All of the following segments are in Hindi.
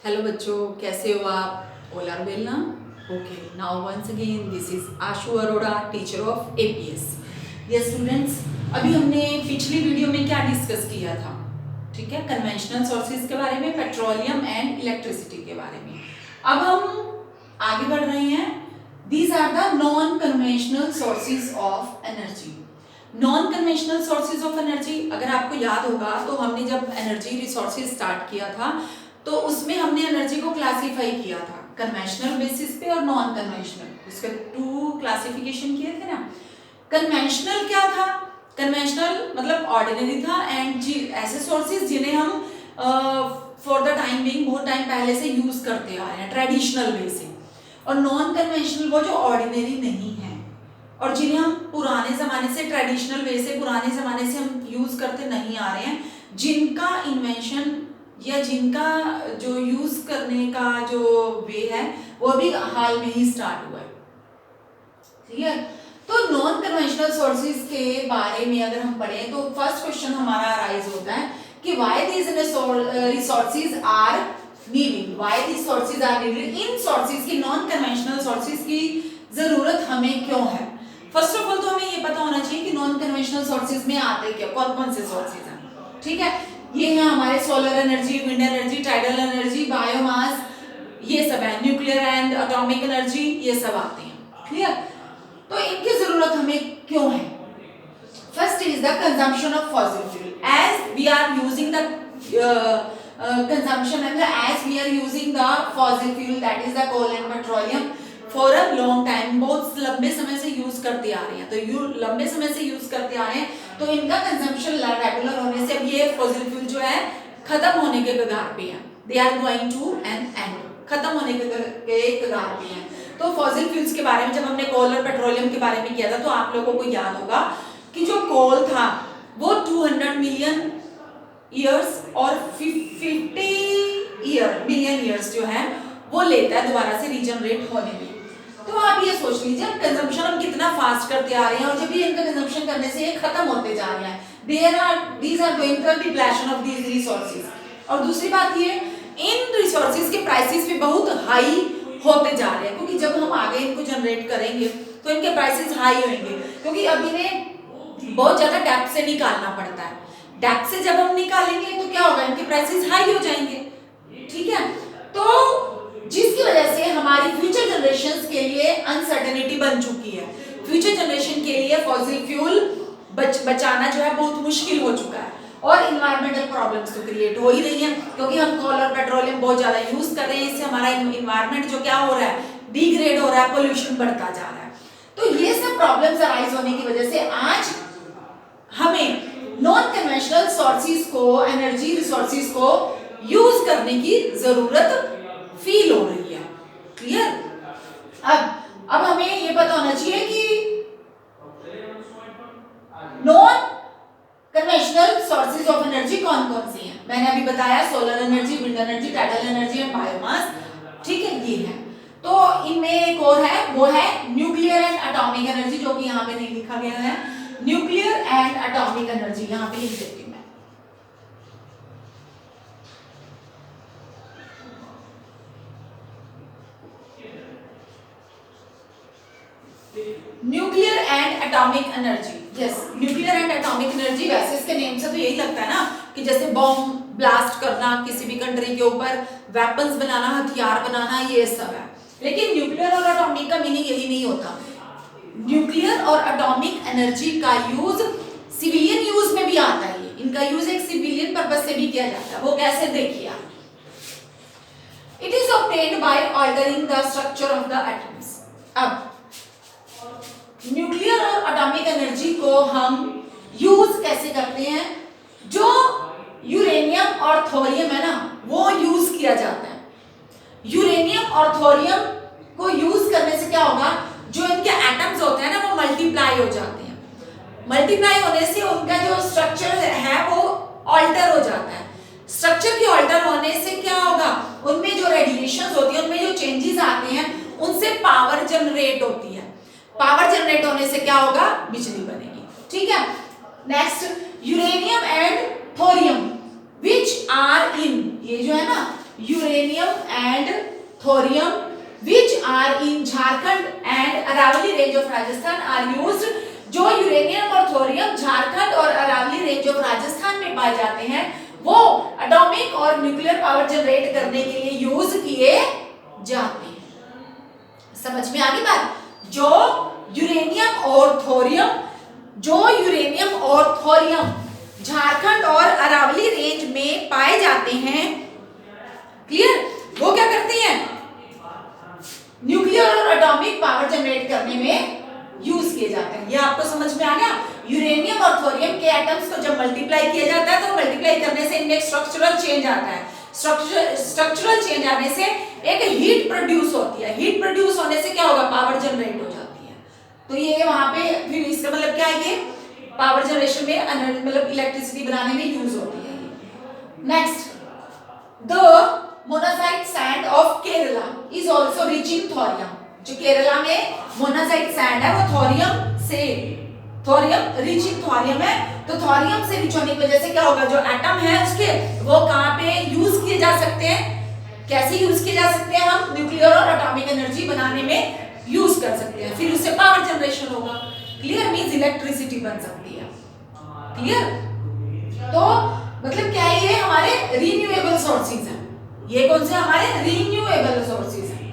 हेलो बच्चों, कैसे हो आप? ऑल आर वेल ना? Okay, now once again this is Ashu Arora, teacher of APS. Yes students, अभी हमने पिछली वीडियो में क्या डिस्कस किया था? ठीक है, कन्वेंशनल सोर्सेज के बारे में, पेट्रोलियम एंड इलेक्ट्रिसिटी के बारे में। अब हम आगे बढ़ रहे हैं। These are the non conventional sources of energy. Non conventional sources of energy, अगर आपको याद होगा तो हमने जब एनर्जी रिसोर्सेज स्टार्ट किया था तो उसमें हमने एनर्जी को क्लासिफाई किया था कन्वेंशनल बेसिस पे और नॉन कन्वेंशनल। इसके टू क्लासिफिकेशन किए थे ना। कन्वेंशनल क्या था? कन्वेंशनल मतलब ऑर्डिनरी था एंड ऐसे सोर्सेज जिन्हें हम फॉर द टाइम बिंग बहुत टाइम पहले से यूज करते आ रहे हैं ट्रेडिशनल वे से। और नॉन कन्वेंशनल वो जो ऑर्डिनरी नहीं है और जिन्हें हम पुराने जमाने से ट्रेडिशनल वे से पुराने जमाने से हम यूज करते नहीं आ रहे हैं, जिनका इन्वेंशन या जिनका जो यूज करने का जो वे है वो भी हाल में ही स्टार्ट हुआ है। ठीक है, तो नॉन कन्वेंशनल सोर्सेज के बारे में अगर हम पढ़ें तो फर्स्ट क्वेश्चन हमारा अराइज होता है कि why these resources are needed. Why these sources are needed? इन सोर्सेज की, नॉन कन्वेंशनल सोर्सेज की जरूरत हमें क्यों है? फर्स्ट ऑफ ऑल तो हमें ये पता होना चाहिए कि नॉन कन्वेंशनल सोर्सेज में आते क्या, कौन कौन से सोर्सेज हैं। ठीक है, ये है हमारे solar energy, wind energy, tidal energy, biomass, ये सब है, न्यूक्लियर एंड एटॉमिक एनर्जी, ये सब आते हैं। क्लियर? तो इनकी जरूरत हमें क्यों है? First is the consumption of fossil fuel. As we are using the consumption and as we are using the fossil fuel, that is the coal and petroleum for a long time, बहुत लंबे समय से यूज करते आ रहे हैं। तो लंबे समय से यूज करते आ रहे हैं तो इनका कंजम्पशन रेगुलर होने से अब ये फॉसिल फ्यूल जो है खत्म होने के कगार पे है। They are going to an end, खत्म होने के कगार पे है। तो फॉसिल फ्यूल्स के बारे में जब हमने कोल और पेट्रोलियम के बारे में किया था तो आप लोगों को याद होगा कि जो कोल था वो 200 मिलियन ईयर्स और 50 मिलियन ईयर्स जो है वो लेता है दोबारा से रीजनरेट होने में। तो आप ये सोच लीजिए कंजम्पशन हम कितना फास्ट करते आ रहे हैं और जब भी इनका कंजम्पशन करने से ये खत्म होते जा रहे हैं। these are going to depletion of these resources। और दूसरी बात ये, इन रिसोर्सेज के प्राइसेस भी बहुत हाई होते जा रहे हैं क्योंकि जब हम आगे इनको जनरेट करेंगे तो इनके प्राइसेस हाई होंगे क्योंकि अब इन्हें बहुत ज्यादा डेप्थ से निकालना पड़ता है। डेप्थ से जब हम निकालेंगे तो क्या होगा, इनके प्राइसेस हाई हो जाएंगे। ठीक है, तो जिसकी वजह से हमारी फ्यूचर जनरेशंस के लिए अनसर्टेनिटी बन चुकी है। फ्यूचर जनरेशन के लिए फॉसिल फ्यूल बचाना जो है बहुत मुश्किल हो चुका है और इन्वायरमेंटल प्रॉब्लम्स तो क्रिएट हो ही रही हैं क्योंकि हम कोल और पेट्रोलियम बहुत ज्यादा यूज कर रहे हैं। इससे हमारा इन्वायरमेंट जो क्या हो रहा है, डिग्रेड हो रहा है, पोल्यूशन बढ़ता जा रहा है। तो ये सब प्रॉब्लम्स अराइज होने की वजह से आज हमें नॉन कन्वेंशनल सोर्सेज को, एनर्जी रिसोर्सेज को यूज करने की जरूरत फील हो रही है। क्लियर? अब हमें ये पता होना चाहिए कि non conventional sources of energy कौन कौन सी हैं। मैंने अभी बताया solar energy, wind energy, tidal energy and biomass. ठीक है, ये है। तो इनमें एक और है, वो है न्यूक्लियर एंड एटॉमिक एनर्जी, जो कि यहाँ पे नहीं लिखा गया है। न्यूक्लियर एंड एटॉमिक एनर्जी यहाँ पे लिख देती हूँ मैं। Nuclear and atomic energy, yes, nuclear and atomic energy. वैसे इसके नेम से तो यही लगता है ना कि जैसे बॉम्ब ब्लास्ट करना, किसी भी कंट्री के ऊपर वेपन्स बनाना, हथियार बनाना, ये सब है। लेकिन न्यूक्लियर और एटॉमिक का मीनिंग यही नहीं होता। न्यूक्लियर और एटॉमिक एनर्जी का यूज सिविलियन यूज में भी आता है। इनका यूज एक सिविलियन पर्पस से भी किया जाता है। वो कैसे, देखिए आप। It is obtained by altering the structure of the atoms. अब न्यूक्लियर और एटॉमिक एनर्जी को हम यूज कैसे करते हैं? जो यूरेनियम और थोरियम है ना, वो यूज किया जाता है। यूरेनियम और थोरियम को यूज करने से क्या होगा, जो इनके एटम्स होते हैं ना वो मल्टीप्लाई हो जाते हैं। मल्टीप्लाई होने से उनका जो स्ट्रक्चर है वो ऑल्टर हो जाता है। स्ट्रक्चर के ऑल्टर होने से क्या होगा, उनमें जो रेडिएशंस होती है, उनमें जो चेंजेस आते हैं, उनसे पावर जनरेट होती है। पावर जनरेट होने से क्या होगा, बिजली बनेगी। ठीक है, next uranium and thorium which are in, ये जो है ना uranium and thorium which are in Jharkhand and Aravalli range of Rajasthan are used। जो यूरेनियम और थोरियम झारखंड और अरावली रेंज ऑफ राजस्थान में पाए जाते हैं वो एटॉमिक और न्यूक्लियर पावर जनरेट करने के लिए यूज किए जाते हैं। समझ में आ गई बात? जो यूरेनियम और थोरियम झारखंड और अरावली रेंज में पाए जाते हैं, क्लियर, वो क्या करते हैं? न्यूक्लियर और एटॉमिक पावर जनरेट करने में यूज किए जाते हैं। ये आपको समझ में आ गया? यूरेनियम और थोरियम के एटम्स को जब मल्टीप्लाई किया जाता है तो मल्टीप्लाई करने से इनमें स्ट्रक्चरल चेंज आता है। स्ट्रक्चरल चेंज आने से एक हीट प्रोड्यूस होती है। हीट प्रोड्यूस होने से क्या होगा? पावर जनरेट हो जाती है। तो ये वहां पे फिर इसका मतलब क्या है? ये पावर जनरेशन में मतलब इलेक्ट्रिसिटी बनाने में यूज होती है। Next, the monazite sand of Kerala is also rich in thorium. जो केरला में मोनाजाइट सैंड है वो थोरियम रिच इन थोरियम है। तो थोरियम से रिच होने की वजह से क्या होगा? जो एटम है उसके वो कहां पे यूज किए जा सकते हैं? कैसे यूज किए जा सकते हैं? हम न्यूक्लियर और एटॉमिक एनर्जी बनाने में यूज कर सकते हैं। फिर उससे पावर जनरेशन होगा। क्लियर? मींस इलेक्ट्रिसिटी बन सकती है। क्लियर? तो मतलब क्या है? ये हमारे रिन्यूएबल सोर्सेज हैं। ये कौन से? हमारे रिन्यूएबल सोर्सेज हैं।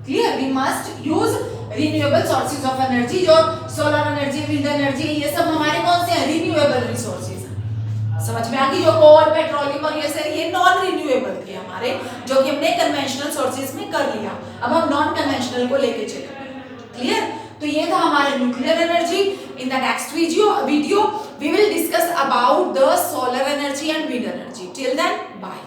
Clear? We must use renewable sources of energy. जो सोलर एनर्जी, विंड एनर्जी, ये सब हमारे कौन से हैं? रिन्यूएबल रिसोर्सेज हैं। समझ में आ गई? जो कोल, पेट्रोलियम और ये नॉन रिन्यूएबल थे हमारे, जो कि हमने कन्वेंशनल सोर्सेज में कर लिया। अब हम नॉन कन्वेंशनल को लेके चलेंगे। क्लियर? तो ये था हमारा nuclear energy. In the next video we will discuss about the solar energy and wind energy. Till then bye.